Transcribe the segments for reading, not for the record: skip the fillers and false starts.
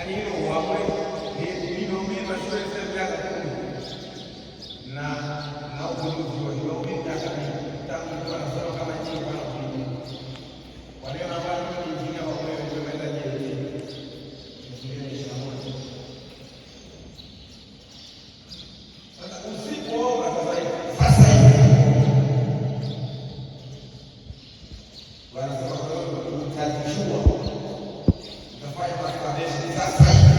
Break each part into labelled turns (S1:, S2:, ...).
S1: Yaani hilo uamue nimeumia mashule miaka 10 na upungufu wa nimeumia miaka 10 tangu nilikuwa nasoma kama nyinyi bwana kuja. Waliona bwana mimi injinia wa wewe nimeenda JLT. Injinia 21. Sasa usipoomba sasa hivi wanasema wewe utachua utafanya mastarehe sasa hivi.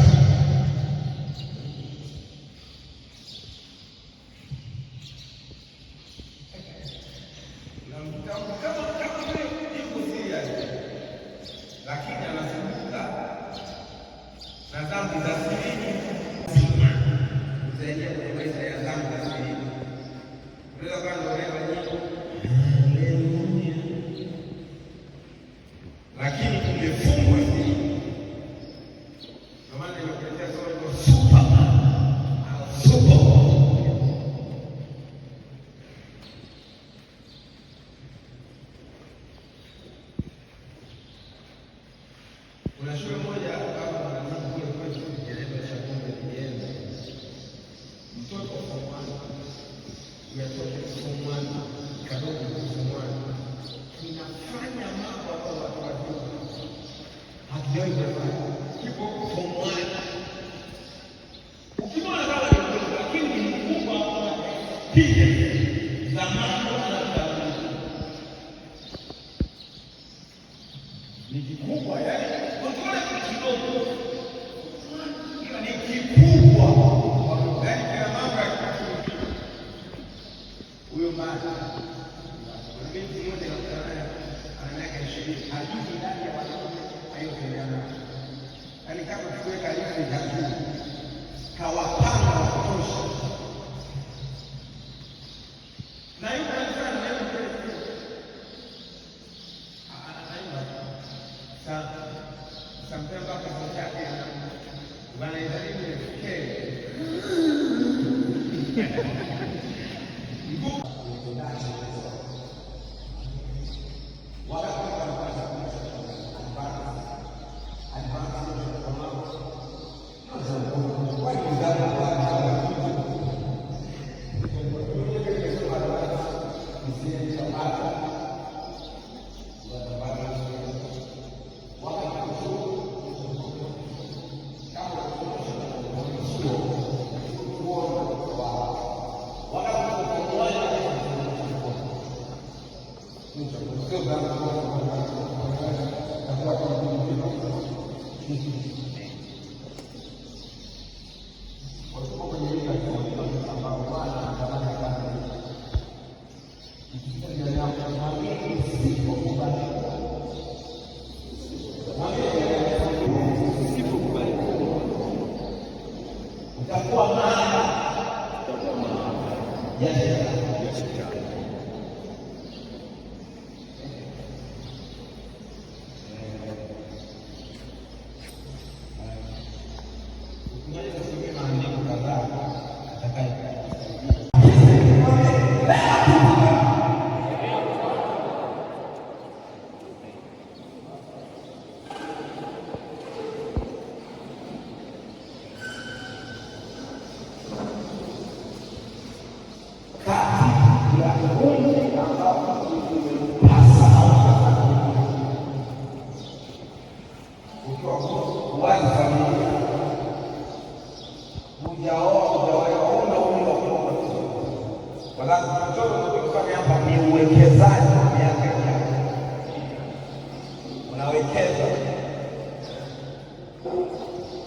S1: Lakini anazungumza na dhambi za siri kusaidia kwenye maisha ya dhambi za siri. Unaweza kuwa ndio wewe lakini umefungwa siri. Ndio maana nimekuletea somo la super. Kuna shule moja hapa mwanangu kule kwetu inaitwa Shakumbe Kienza. Mtoto form 1 yatoke form 1 kadogo form 1 inafanya mambo ambayo watu wajua hatujawahi kufanya. Kipo form 1 ukimwona kama ni mtoto lakini ni mkubwa pia zamani ni kikubwa yani huyo mama binti mmoja anakutana ana miaka 20 hajui ndani ya watoto ayopendana. Yaani kama tukiweka hivi hajui kawapanga wa kutosha. Na yuko anafanya neno kile. Anaimba. Sometimes mpaka sauti tena. Bwana Ibrahim nifikie.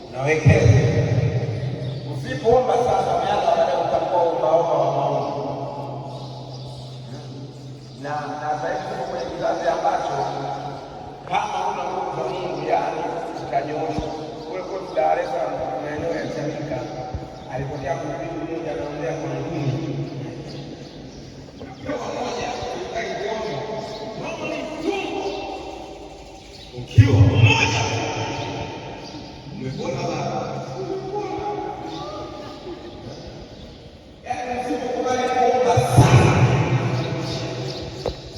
S1: Unawekeza. Usipoomba sasa miaka baadaye utakuwa unaomba wa maombi. Na sasa hivi kwenye kizazi ambacho kama una nguvu za Mungu yani ukanyoosha. Kule kwa Dar es Salaam maeneo ya Chanika alipotea mhubiri mmoja anaongea kwa ngumi. Kwa moja utakiona mambo ni ngumu. Ukiwa mmoja umepona baba. Yaani usipokubali kuomba sana.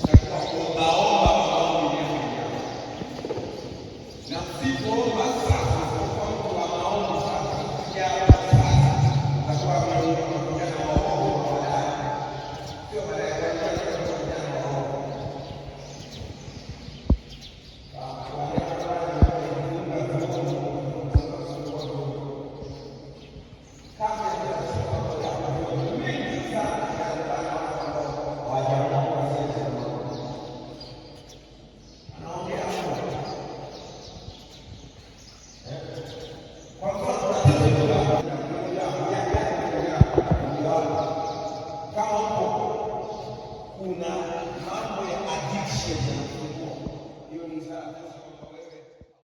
S1: Utakuwa kuomba maombi ya. Na usipoomba sana utakuwa mtu wa kwa maneno